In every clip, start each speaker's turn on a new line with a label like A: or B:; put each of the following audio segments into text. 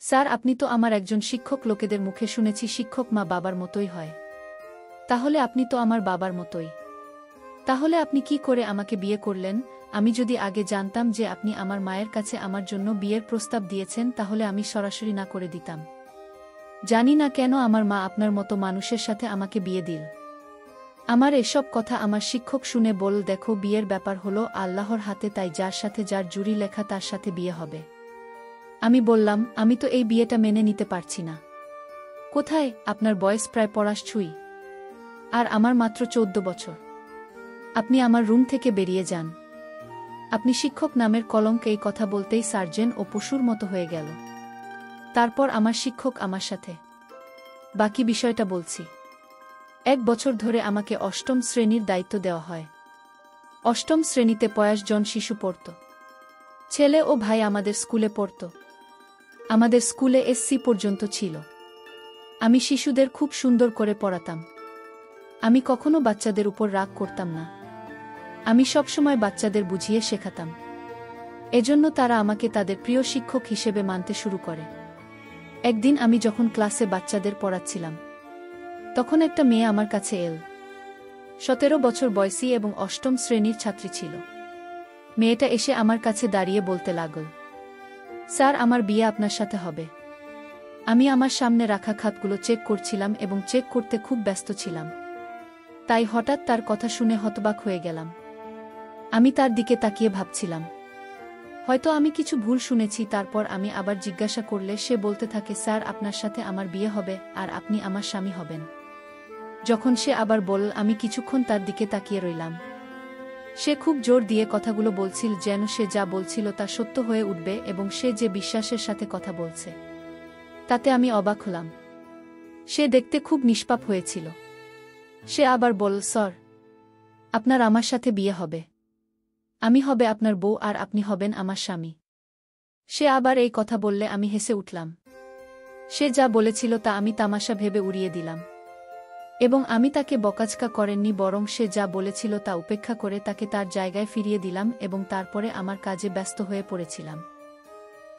A: Sir, আপনি তো আমার একজন শিক্ষক, লোকেদের মুখে শুনেছি শিক্ষক মা বাবার মতোই হয়। তাহলে আপনি তো আমার বাবার মতোই। তাহলে আপনি কি করে আমাকে বিয়ে করলেন? আমি যদি আগে জানতাম যে আপনি আমার মায়ের কাছে আমার জন্য বিয়ের প্রস্তাব দিয়েছেন, তাহলে আমি সরাসরি না করে দিতাম। জানি না কেন আমার মা আপনার মতো মানুষের সাথে আমাকে বিয়ে দিল। আমার এসব কথা আমার শিক্ষক শুনে বল, দেখো, বিয়ের ব্যাপার হলো আল্লাহর হাতে, তাই যার সাথে যার জুরি লেখা তার সাথে বিয়ে হবে। আমি বললাম, আমি তো এই বিয়েটা মেনে নিতে পারছি না। কোথায়? আপনার বয়স প্রায় পড়াশ ছুঁই, আর আমার মাত্র 14 বছর। আপনি আমার রুম থেকে বেরিয়ে যান। আপনি শিক্ষক নামের কলঙ্ক। এই কথা বলতেই সার্জেন ও পশুর মতো হয়ে গেল। তারপর আমার শিক্ষক আমার সাথে বাকি বিষয়টা বলছি। 1 বছর ধরে আমাকে অষ্টম শ্রেণীর দায়িত্ব দেওয়া হয়। অষ্টম শ্রেণীতে 50 জন শিশু পড়ত। ছেলে ও ভাই আমাদের স্কুলে পড়ত। আমাদের স্কুলে এসসি পর্যন্ত ছিল। আমি শিশুদের খুব সুন্দর করে পড়াতাম। আমি কখনো বাচ্চাদের উপর রাগ করতাম না। আমি সবসময় বাচ্চাদের বুঝিয়ে শেখাতাম। এজন্য তারা আমাকে তাদের প্রিয় শিক্ষক হিসেবে মানতে শুরু করে। একদিন আমি যখন ক্লাসে বাচ্চাদের পড়াচ্ছিলাম, তখন একটা মেয়ে আমার কাছে এল। 17 বছর বয়সী এবং অষ্টম শ্রেণীর ছাত্রী ছিল। মেয়েটা এসে আমার কাছে দাঁড়িয়ে বলতে লাগল, স্যার, আমার বিয়ে আপনার সাথে হবে। আমি আমার সামনে রাখা খাতগুলো চেক করছিলাম এবং চেক করতে খুব ব্যস্ত ছিলাম। তাই হঠাৎ তার কথা শুনে হতবাক হয়ে গেলাম। আমি তার দিকে তাকিয়ে ভাবছিলাম, হয়তো আমি কিছু ভুল শুনেছি। তারপর আমি আবার জিজ্ঞাসা করলে সে বলতে থাকে, স্যার, আপনার সাথে আমার বিয়ে হবে আর আপনি আমার স্বামী হবেন। যখন সে আবার বলল, আমি কিছুক্ষণ তার দিকে তাকিয়ে রইলাম। সে খুব জোর দিয়ে কথাগুলো বলছিল, যেন সে যা বলছিল তা সত্য হয়ে উঠবে এবং সে যে বিশ্বাসের সাথে কথা বলছে তাতে আমি অবাক হলাম। সে দেখতে খুব নিষ্পাপ হয়েছিল। সে আবার বলল, স্যার, আপনার আমার সাথে বিয়ে হবে। আমি হবে আপনার বউ আর আপনি হবেন আমার স্বামী। সে আবার এই কথা বললে আমি হেসে উঠলাম। সে যা বলেছিল তা আমি তামাশা ভেবে উড়িয়ে দিলাম এবং আমি তাকে বকাঝকা করেননি, বরং সে যা বলেছিল তা উপেক্ষা করে তাকে তার জায়গায় ফিরিয়ে দিলাম এবং তারপরে আমার কাজে ব্যস্ত হয়ে পড়েছিলাম।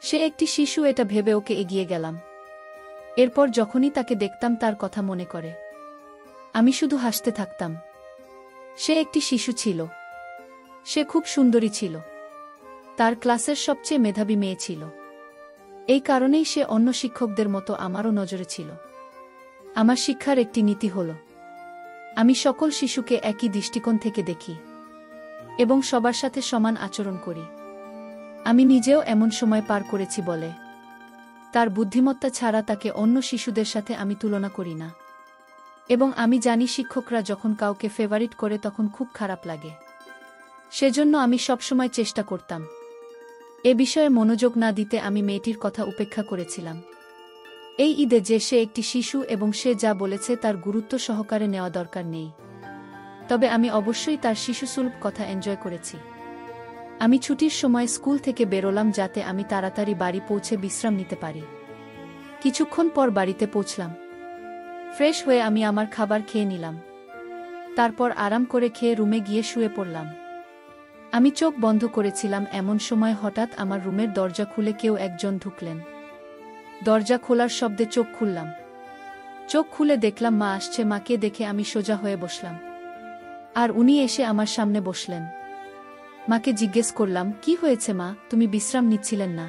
A: সে একটি শিশু, এটা ভেবে ওকে এগিয়ে গেলাম। এরপর যখনই তাকে দেখতাম তার কথা মনে করে আমি শুধু হাসতে থাকতাম। সে একটি শিশু ছিল। সে খুব সুন্দরী ছিল। তার ক্লাসের সবচেয়ে মেধাবী মেয়ে ছিল। এই কারণেই সে অন্য শিক্ষকদের মতো আমারও নজরে ছিল। আমার শিক্ষার একটি নীতি হল, আমি সকল শিশুকে একই দৃষ্টিকোণ থেকে দেখি এবং সবার সাথে সমান আচরণ করি। আমি নিজেও এমন সময় পার করেছি বলে তার বুদ্ধিমত্তা ছাড়া তাকে অন্য শিশুদের সাথে আমি তুলনা করি না। এবং আমি জানি শিক্ষকরা যখন কাউকে ফেভারিট করে তখন খুব খারাপ লাগে। সেজন্য আমি সবসময় চেষ্টা করতাম এ বিষয়ে মনোযোগ না দিতে। আমি মেয়েটির কথা উপেক্ষা করেছিলাম। এই ঈদে যে সে একটি শিশু এবং সে যা বলেছে তার গুরুত্ব সহকারে নেওয়া দরকার নেই। তবে আমি অবশ্যই তার শিশুসুলভ কথা এনজয় করেছি। আমি ছুটির সময় স্কুল থেকে বেরোলাম যাতে আমি তাড়াতাড়ি বাড়ি পৌঁছে বিশ্রাম নিতে পারি। কিছুক্ষণ পর বাড়িতে পৌঁছলাম। ফ্রেশ হয়ে আমি আমার খাবার খেয়ে নিলাম। তারপর আরাম করে খেয়ে রুমে গিয়ে শুয়ে পড়লাম। আমি চোখ বন্ধ করেছিলাম, এমন সময় হঠাৎ আমার রুমের দরজা খুলে কেউ একজন ঢুকলেন। দরজা খোলার শব্দে চোখ খুললাম। চোখ খুলে দেখলাম মা আসছে। মাকে দেখে আমি সোজা হয়ে বসলাম আর উনি এসে আমার সামনে বসলেন। মাকে জিজ্ঞেস করলাম, কি হয়েছে মা, তুমি বিশ্রাম নিচ্ছিলেন না?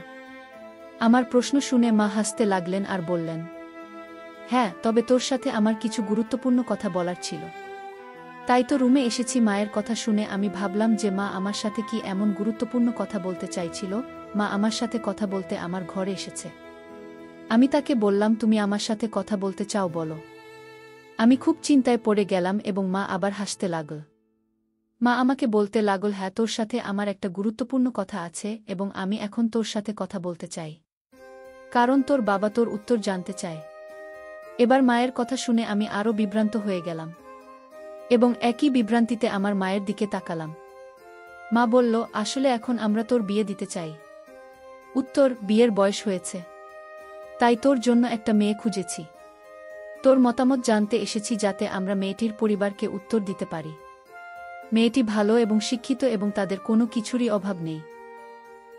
A: আমার প্রশ্ন শুনে মা হাসতে লাগলেন আর বললেন, হ্যাঁ, তবে তোর সাথে আমার কিছু গুরুত্বপূর্ণ কথা বলার ছিল, তাই তো রুমে এসেছি। মায়ের কথা শুনে আমি ভাবলাম যে মা আমার সাথে কি এমন গুরুত্বপূর্ণ কথা বলতে চাইছিল। মা আমার সাথে কথা বলতে আমার ঘরে এসেছে। আমি তাকে বললাম, তুমি আমার সাথে কথা বলতে চাও, বলো। আমি খুব চিন্তায় পড়ে গেলাম এবং মা আবার হাসতে লাগল। মা আমাকে বলতে লাগল, হ্যাঁ, তোর সাথে আমার একটা গুরুত্বপূর্ণ কথা আছে এবং আমি এখন তোর সাথে কথা বলতে চাই, কারণ তোর বাবা তোর উত্তর জানতে চায়। এবার মায়ের কথা শুনে আমি আরও বিভ্রান্ত হয়ে গেলাম এবং একই বিভ্রান্তিতে আমার মায়ের দিকে তাকালাম। মা বলল, আসলে এখন আমরা তোর বিয়ে দিতে চাই। উত্তর, বিয়ের বয়স হয়েছে, তাই তোর জন্য একটা মেয়ে খুঁজেছি। তোর মতামত জানতে এসেছি যাতে আমরা মেয়েটির পরিবারকে উত্তর দিতে পারি। মেয়েটি ভালো এবং শিক্ষিত এবং তাদের কোনো কিছুরই অভাব নেই।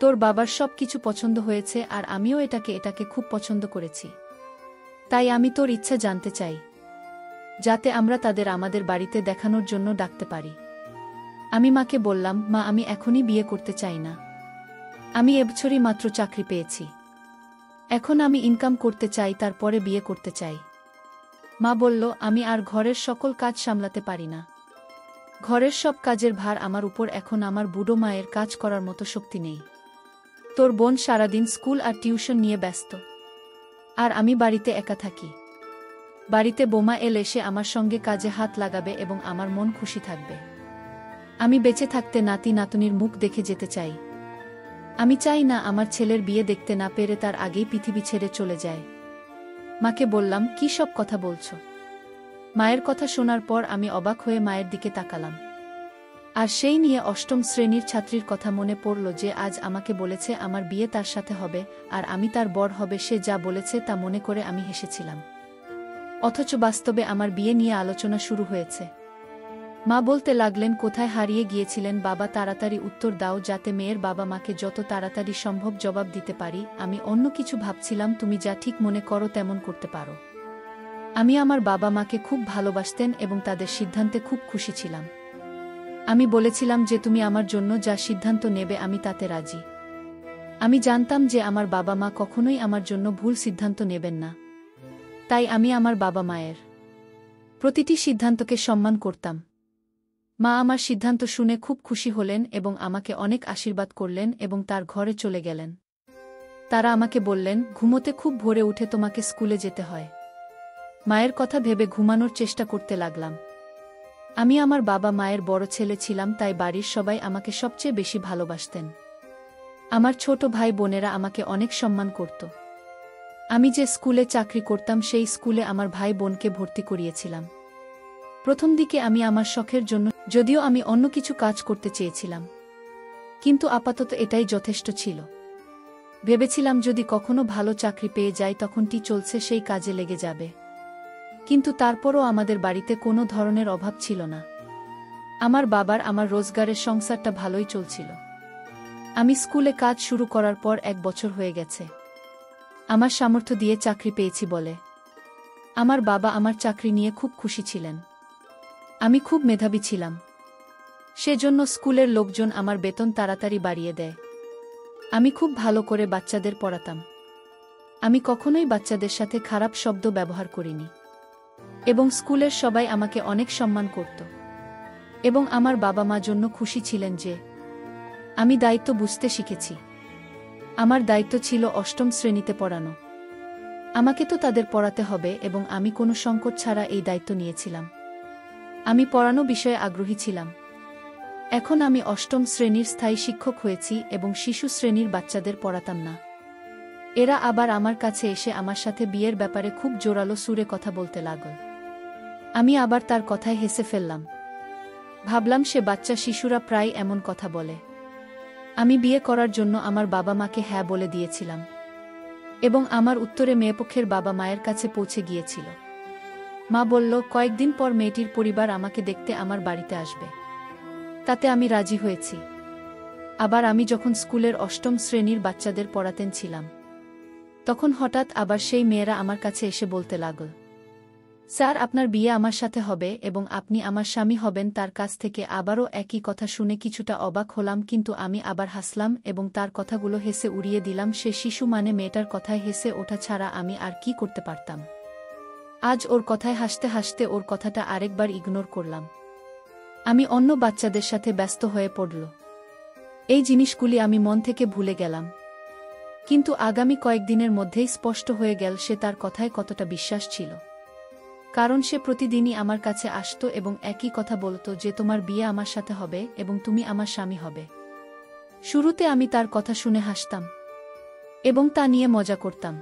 A: তোর বাবার সব কিছু পছন্দ হয়েছে আর আমিও এটাকে খুব পছন্দ করেছি। তাই আমি তোর ইচ্ছা জানতে চাই, যাতে আমরা তাদের আমাদের বাড়িতে দেখানোর জন্য ডাকতে পারি। আমি মাকে বললাম, মা, আমি এখনই বিয়ে করতে চাই না। আমি এবছরই মাত্র চাকরি পেয়েছি। এখন আমি ইনকাম করতে চাই, তারপরে বিয়ে করতে চাই। মা বলল, আমি আর ঘরের সকল কাজ সামলাতে পারি না। ঘরের সব কাজের ভার আমার উপর, এখন আমার বুড়ো মায়ের কাজ করার মতো শক্তি নেই। তোর বোন সারাদিন স্কুল আর টিউশন নিয়ে ব্যস্ত, আর আমি বাড়িতে একা থাকি। বাড়িতে বোমা এলে সে আমার সঙ্গে কাজে হাত লাগাবে এবং আমার মন খুশি থাকবে। আমি বেঁচে থাকতে নাতি নাতনির মুখ দেখে যেতে চাই। আমি চাই না আমার ছেলের বিয়ে দেখতে না পেরে তার আগেই পৃথিবী ছেড়ে চলে যায়। মাকে বললাম, কি সব কথা বলছো? মায়ের কথা শোনার পর আমি অবাক হয়ে মায়ের দিকে তাকালাম। আর সেই নিয়ে অষ্টম শ্রেণীর ছাত্রীর কথা মনে পড়ল, যে আজ আমাকে বলেছে আমার বিয়ে তার সাথে হবে আর আমি তার বর হবে। সে যা বলেছে তা মনে করে আমি হেসেছিলাম। অথচ বাস্তবে আমার বিয়ে নিয়ে আলোচনা শুরু হয়েছে। মা বলতে লাগলেন, কোথায় হারিয়ে গিয়েছিলেন বাবা? তাড়াতাড়ি উত্তর দাও, যাতে মেয়ের বাবা মাকে যত তাড়াতাড়ি সম্ভব জবাব দিতে পারি। আমি অন্য কিছু ভাবছিলাম, তুমি যা ঠিক মনে করো তেমন করতে পারো। আমি আমার বাবা মাকে খুব ভালোবাসতেন এবং তাদের সিদ্ধান্তে খুব খুশি ছিলাম। আমি বলেছিলাম যে তুমি আমার জন্য যা সিদ্ধান্ত নেবে আমি তাতে রাজি। আমি জানতাম যে আমার বাবা মা কখনোই আমার জন্য ভুল সিদ্ধান্ত নেবেন না। তাই আমি আমার বাবা মায়ের প্রতিটি সিদ্ধান্তকে সম্মান করতাম। মা আমার সিদ্ধান্ত শুনে খুব খুশি হলেন এবং আমাকে অনেক আশীর্বাদ করলেন এবং তার ঘরে চলে গেলেন। তারা আমাকে বললেন, ঘুমোতে খুব ভোরে উঠে তোমাকে স্কুলে যেতে হয়। মায়ের কথা ভেবে ঘুমানোর চেষ্টা করতে লাগলাম। আমি আমার বাবা মায়ের বড় ছেলে ছিলাম, তাই বাড়ির সবাই আমাকে সবচেয়ে বেশি ভালোবাসতেন। আমার ছোট ভাই বোনেরা আমাকে অনেক সম্মান করত। আমি যে স্কুলে চাকরি করতাম সেই স্কুলে আমার ভাই বোনকে ভর্তি করিয়েছিলাম। প্রথম দিকে আমি আমার শখের জন্য, যদিও আমি অন্য কিছু কাজ করতে চেয়েছিলাম, কিন্তু আপাতত এটাই যথেষ্ট ছিল। ভেবেছিলাম যদি কখনো ভালো চাকরি পেয়ে যাই তখন চলছে সেই কাজে লেগে যাবে। কিন্তু তারপরও আমাদের বাড়িতে কোনো ধরনের অভাব ছিল না। আমার বাবার আমার রোজগারের সংসারটা ভালোই চলছিল। আমি স্কুলে কাজ শুরু করার পর 1 বছর হয়ে গেছে। আমার সামর্থ্য দিয়ে চাকরি পেয়েছি বলে আমার বাবা আমার চাকরি নিয়ে খুব খুশি ছিলেন। আমি খুব মেধাবী ছিলাম, সেজন্য স্কুলের লোকজন আমার বেতন তাড়াতাড়ি বাড়িয়ে দেয়। আমি খুব ভালো করে বাচ্চাদের পড়াতাম। আমি কখনোই বাচ্চাদের সাথে খারাপ শব্দ ব্যবহার করিনি এবং স্কুলের সবাই আমাকে অনেক সম্মান করত। এবং আমার বাবা মা জন্য খুশি ছিলেন যে আমি দায়িত্ব বুঝতে শিখেছি। আমার দায়িত্ব ছিল অষ্টম শ্রেণীতে পড়ানো। আমাকে তো তাদের পড়াতে হবে এবং আমি কোনো সংকট ছাড়া এই দায়িত্ব নিয়েছিলাম। আমি পড়ানো বিষয়ে আগ্রহী ছিলাম। এখন আমি অষ্টম শ্রেণীর স্থায়ী শিক্ষক হয়েছি এবং শিশু শ্রেণীর বাচ্চাদের পড়াতাম না। এরা আবার আমার কাছে এসে আমার সাথে বিয়ের ব্যাপারে খুব জোরালো সুরে কথা বলতে লাগল। আমি আবার তার কথায় হেসে ফেললাম। ভাবলাম সে বাচ্চা শিশুরা প্রায় এমন কথা বলে। আমি বিয়ে করার জন্য আমার বাবা মাকে হ্যাঁ বলে দিয়েছিলাম এবং আমার উত্তরে মেয়েপক্ষের বাবা মায়ের কাছে পৌঁছে গিয়েছিল। মা বলল, কয়েকদিন পর মেয়েটির পরিবার আমাকে দেখতে আমার বাড়িতে আসবে। তাতে আমি রাজি হয়েছি। আবার আমি যখন স্কুলের অষ্টম শ্রেণীর বাচ্চাদের পড়াতেন ছিলাম, তখন হঠাৎ আবার সেই মেয়েরা আমার কাছে এসে বলতে লাগল, স্যার, আপনার বিয়ে আমার সাথে হবে এবং আপনি আমার স্বামী হবেন। তার কাছ থেকে আবারও একই কথা শুনে কিছুটা অবাক হলাম, কিন্তু আমি আবার হাসলাম এবং তার কথাগুলো হেসে উড়িয়ে দিলাম। সে শিশু মানে মেয়েটার কথায় হেসে ওঠা ছাড়া আমি আর কি করতে পারতাম। আজ ওর কথায় হাসতে হাসতে ওর কথাটা আরেকবার ইগনোর করলাম। আমি অন্য বাচ্চাদের সাথে ব্যস্ত হয়ে পড়ল। এই জিনিসগুলি আমি মন থেকে ভুলে গেলাম। কিন্তু আগামী কয়েকদিনের মধ্যেই স্পষ্ট হয়ে গেল সে তার কথায় কতটা বিশ্বাস ছিল। কারণ সে প্রতিদিনই আমার কাছে আসত এবং একই কথা বলত যে তোমার বিয়ে আমার সাথে হবে এবং তুমি আমার স্বামী হবে। শুরুতে আমি তার কথা শুনে হাসতাম এবং তা নিয়ে মজা করতাম,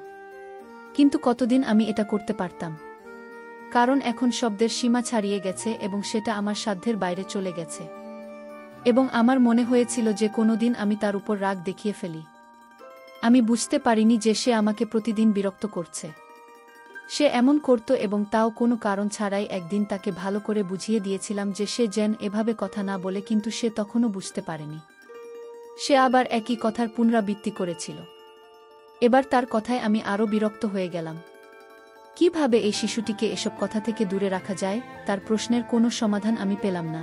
A: কিন্তু কতদিন আমি এটা করতে পারতাম? কারণ এখন শব্দের সীমা ছাড়িয়ে গেছে এবং সেটা আমার সাধ্যের বাইরে চলে গেছে এবং আমার মনে হয়েছিল যে কোনোদিন আমি তার উপর রাগ দেখিয়ে ফেলি। আমি বুঝতে পারিনি যে সে আমাকে প্রতিদিন বিরক্ত করছে। সে এমন করত এবং তাও কোনো কারণ ছাড়াই। একদিন তাকে ভালো করে বুঝিয়ে দিয়েছিলাম যে সে যেন এভাবে কথা না বলে, কিন্তু সে তখনও বুঝতে পারেনি। সে আবার একই কথার পুনরাবৃত্তি করেছিল। এবার তার কথায় আমি আরও বিরক্ত হয়ে গেলাম। কিভাবে এই শিশুটিকে এসব কথা থেকে দূরে রাখা যায়, তার প্রশ্নের কোনো সমাধান আমি পেলাম না।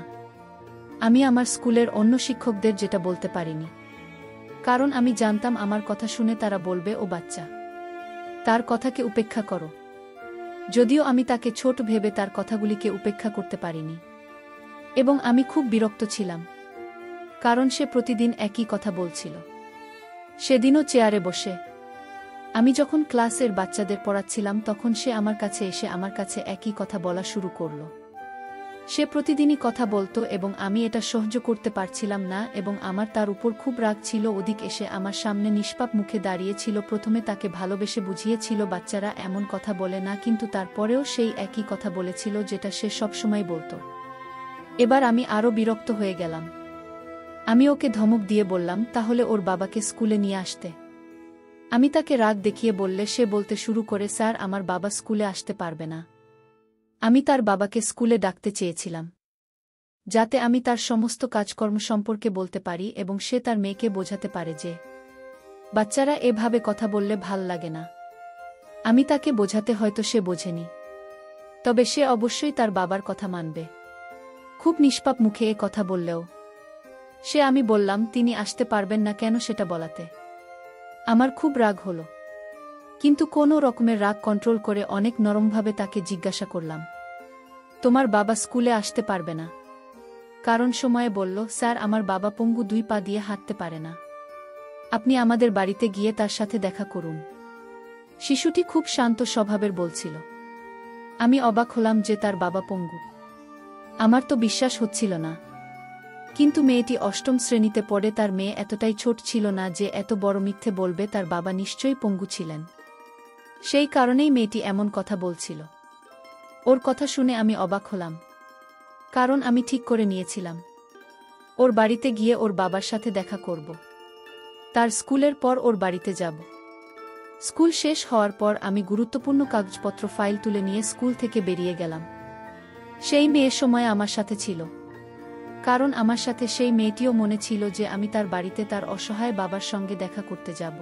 A: আমি আমার স্কুলের অন্য শিক্ষকদের যেটা বলতে পারিনি, কারণ আমি জানতাম আমার কথা শুনে তারা বলবে ও বাচ্চা, তার কথাকে উপেক্ষা করো। যদিও আমি তাকে ছোট ভেবে তার কথাগুলিকে উপেক্ষা করতে পারিনি, এবং আমি খুব বিরক্ত ছিলাম, কারণ সে প্রতিদিন একই কথা বলছিল। সেদিনও চেয়ারে বসে আমি যখন ক্লাসের বাচ্চাদের পড়াচ্ছিলাম তখন সে আমার কাছে এসে আমার কাছে একই কথা বলা শুরু করল। সে প্রতিদিনই কথা বলতো এবং আমি এটা সহ্য করতে পারছিলাম না এবং আমার তার উপর খুব রাগ ছিল। ওদিক এসে আমার সামনে নিষ্পাপ মুখে দাঁড়িয়েছিল। প্রথমে তাকে ভালোবেসে বুঝিয়েছিল বাচ্চারা এমন কথা বলে না, কিন্তু তারপরেও সেই একই কথা বলেছিল যেটা সে সবসময় বলতো। এবার আমি আরও বিরক্ত হয়ে গেলাম। আমি ওকে ধমক দিয়ে বললাম তাহলে ওর বাবাকে স্কুলে নিয়ে আসতে। আমি তাকে রাগ দেখিয়ে বললে সে বলতে শুরু করে, স্যার আমার বাবা স্কুলে আসতে পারবে না। আমি তার বাবাকে স্কুলে ডাকতে চেয়েছিলাম, যাতে আমি তার সমস্ত কাজকর্ম সম্পর্কে বলতে পারি এবং সে তার মেয়েকে বোঝাতে পারে যে বাচ্চারা এভাবে কথা বললে ভাল লাগে না। আমি তাকে বোঝাতে হয়তো সে বোঝেনি, তবে সে অবশ্যই তার বাবার কথা মানবে। খুব নিষ্পাপ মুখে এ কথা বললেও সে আমি বললাম তিনি আসতে পারবেন না কেন সেটা বলাতে। আমার খুব রাগ হলো, কিন্তু কোনো রকমের রাগ কন্ট্রোল করে অনেক নরমভাবে তাকে জিজ্ঞাসা করলাম, তোমার বাবা স্কুলে আসতে পারবে না কারণ সময়ে বলল, স্যার আমার বাবা পঙ্গু, 2 পা দিয়ে হাঁটতে পারে না। আপনি আমাদের বাড়িতে গিয়ে তার সাথে দেখা করুন। শিশুটি খুব শান্ত স্বভাবের বলছিল। আমি অবাক হলাম যে তার বাবা পঙ্গু। আমার তো বিশ্বাস হচ্ছিল না, কিন্তু মেয়েটি 8ম শ্রেণীতে পড়ে। তার মেয়ে এতটাই ছোট ছিল না যে এত বড় মিথ্যে বলবে। তার বাবা নিশ্চয়ই পঙ্গু ছিলেন, সেই কারণেই মেয়েটি এমন কথা বলছিল। ওর কথা শুনে আমি অবাক হলাম, কারণ আমি ঠিক করে নিয়েছিলাম ওর বাড়িতে গিয়ে ওর বাবার সাথে দেখা করব। তার স্কুলের পর ওর বাড়িতে যাব। স্কুল শেষ হওয়ার পর আমি গুরুত্বপূর্ণ কাগজপত্র ফাইল তুলে নিয়ে স্কুল থেকে বেরিয়ে গেলাম। সেই মেয়ের সময় আমার সাথে ছিল, কারণ আমার সাথে সেই মেয়েটিও মনে ছিল যে আমি তার বাড়িতে তার অসহায় বাবার সঙ্গে দেখা করতে যাব।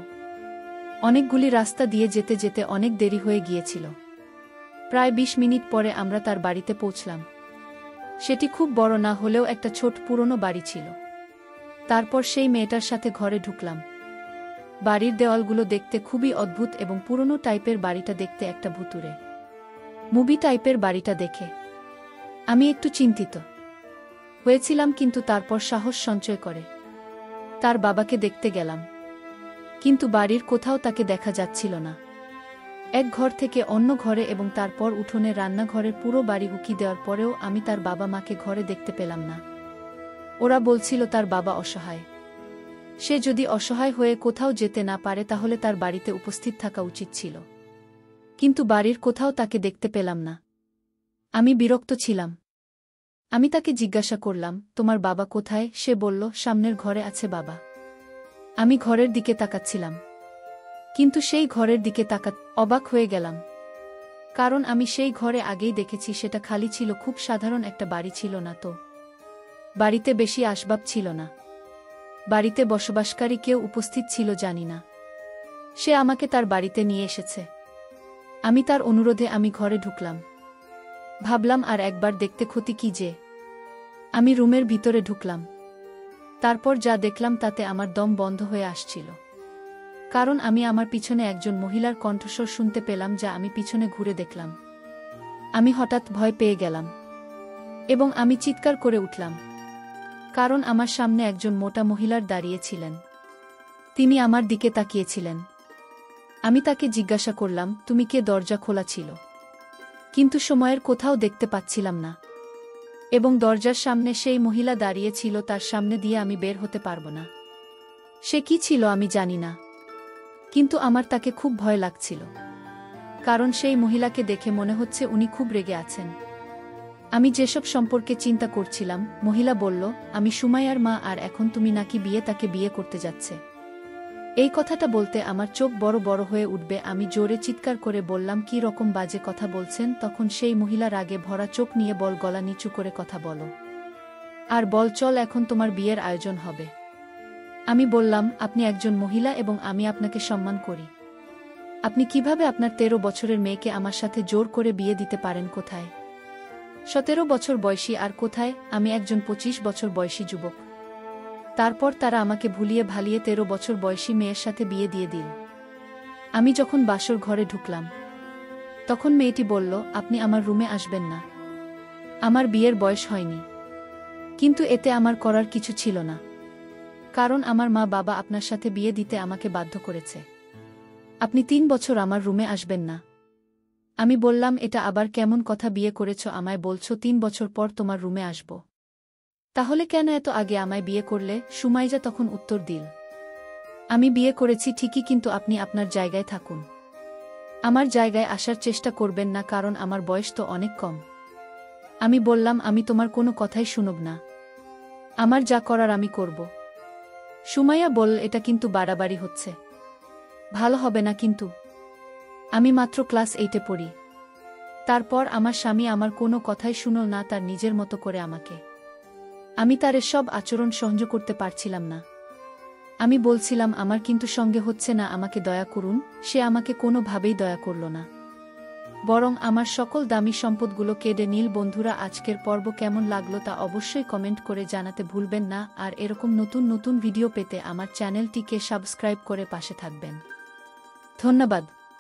A: অনেকগুলি রাস্তা দিয়ে যেতে যেতে অনেক দেরি হয়ে গিয়েছিল। প্রায় 20 মিনিট পরে আমরা তার বাড়িতে পৌঁছলাম। সেটি খুব বড় না হলেও একটা ছোট পুরনো বাড়ি ছিল। তারপর সেই মেয়েটার সাথে ঘরে ঢুকলাম। বাড়ির দেওয়ালগুলো দেখতে খুবই অদ্ভুত এবং পুরনো টাইপের। বাড়িটা দেখতে একটা ভুতুড়ে মুভি টাইপের। বাড়িটা দেখে আমি একটু চিন্তিত হয়েছিলাম, কিন্তু তারপর সাহস সঞ্চয় করে তার বাবাকে দেখতে গেলাম, কিন্তু বাড়ির কোথাও তাকে দেখা যাচ্ছিল না। এক ঘর থেকে অন্য ঘরে এবং তারপর উঠোনে রান্নাঘরের পুরো বাড়ি উকি দেওয়ার পরেও আমি তার বাবা মাকে ঘরে দেখতে পেলাম না। ওরা বলছিল তার বাবা অসহায়। সে যদি অসহায় হয়ে কোথাও যেতে না পারে তাহলে তার বাড়িতে উপস্থিত থাকা উচিত ছিল, কিন্তু বাড়ির কোথাও তাকে দেখতে পেলাম না। আমি বিরক্ত ছিলাম। আমি তাকে জিজ্ঞাসা করলাম, তোমার বাবা কোথায়? সে বলল, সামনের ঘরে আছে বাবা। আমি ঘরের দিকে তাকাচ্ছিলাম, কিন্তু সেই ঘরের দিকে অবাক হয়ে গেলাম, কারণ আমি সেই ঘরে আগেই দেখেছি। সেটা খালি ছিল, খুব সাধারণ একটা বাড়ি ছিল না তো। বাড়িতে বেশি আসবাব ছিল না। বাড়িতে বসবাসকারী কেউ উপস্থিত ছিল জানি না। সে আমাকে তার বাড়িতে নিয়ে এসেছে। আমি তার অনুরোধে আমি ঘরে ঢুকলাম। ভাবলাম আর একবার দেখতে ক্ষতি কি যে। আমি রুমের ভিতরে ঢুকলাম। তারপর যা দেখলাম তাতে আমার দম বন্ধ হয়ে আসছিল, কারণ আমি আমার পিছনে একজন মহিলার কণ্ঠস্বর শুনতে পেলাম। যা আমি পিছনে ঘুরে দেখলাম, আমি হঠাৎ ভয় পেয়ে গেলাম এবং আমি চিৎকার করে উঠলাম, কারণ আমার সামনে একজন মোটা মহিলার দাঁড়িয়েছিলেন। তিনি আমার দিকে তাকিয়েছিলেন। আমি তাকে জিজ্ঞাসা করলাম, তুমি কে? দরজা খোলা ছিল, কিন্তু সময়ের কোথাও দেখতে পাচ্ছিলাম না, এবং দরজার সামনে সেই মহিলা দাঁড়িয়ে ছিল। তার সামনে দিয়ে আমি বের হতে পারব না। সে কি ছিল আমি জানি না, কিন্তু আমার তাকে খুব ভয় লাগছিল, কারণ সেই মহিলাকে দেখে মনে হচ্ছে উনি খুব রেগে আছেন। আমি যেসব সম্পর্কে চিন্তা করছিলাম, মহিলা বলল, আমি সুমাইয়ার মা, আর এখন তুমি নাকি তাকে বিয়ে করতে যাচ্ছে। এই কথাটা বলতে আমার চোখ বড় বড় হয়ে উঠবে। আমি জোরে চিৎকার করে বললাম, কি রকম বাজে কথা বলছেন? তখন সেই মহিলা রাগে ভরা চোখ নিয়ে বল, গলা নিচু করে কথা বলো, আর বল চল, এখন তোমার বিয়ের আয়োজন হবে। আমি বললাম, আপনি একজন মহিলা এবং আমি আপনাকে সম্মান করি। আপনি কিভাবে আপনার 13 বছরের মেয়েকে আমার সাথে জোর করে বিয়ে দিতে পারেন? কোথায় 17 বছর বয়সী আর কোথায় আমি একজন 25 বছর বয়সী যুবক? তারপর তারা আমাকে ভুলিয়ে ভালিয়ে 13 বছর বয়সী মেয়ের সাথে বিয়ে দিয়ে দিল। আমি যখন বাসর ঘরে ঢুকলাম, তখন মেয়েটি বলল, আপনি আমার রুমে আসবেন না। আমার বিয়ের বয়স হয়নি। কিন্তু এতে আমার করার কিছু ছিল না, কারণ আমার মা বাবা আপনার সাথে বিয়ে দিতে আমাকে বাধ্য করেছে। আপনি 3 বছর আমার রুমে আসবেন না। আমি বললাম, এটা আবার কেমন কথা? বিয়ে করেছ, আমায় বলছো 3 বছর পর তোমার রুমে আসব। তাহলে কেন এত আগে আমায় বিয়ে করলে? সুমাইজা তখন উত্তর দিল, আমি বিয়ে করেছি ঠিকই, কিন্তু আপনি আপনার জায়গায় থাকুন। আমার জায়গায় আসার চেষ্টা করবেন না, কারণ আমার বয়স তো অনেক কম। আমি বললাম, আমি তোমার কোনো কথাই শুনব না। আমার যা করার আমি করব। সুমাইয়া বলল, এটা কিন্তু বাড়াবাড়ি হচ্ছে। ভালো হবে না কিন্তু। আমি মাত্র ক্লাস 8-এ পড়ি। তারপর আমার স্বামী আমার কোনো কথাই শুনল না, তার নিজের মতো করে আমাকে। আমি তার এসব আচরণ সহ্য করতে পারছিলাম না। আমি বলছিলাম, আমার কিন্তু সঙ্গে হচ্ছে না, আমাকে দয়া করুন। সে আমাকে কোনোভাবেই দয়া করল না, বরং আমার সকল দামি সম্পদগুলো কেড়ে নিল। বন্ধুরা, আজকের পর্ব কেমন লাগলো তা অবশ্যই কমেন্ট করে জানাতে ভুলবেন না। আর এরকম নতুন নতুন ভিডিও পেতে আমার চ্যানেলটিকে সাবস্ক্রাইব করে পাশে থাকবেন। ধন্যবাদ।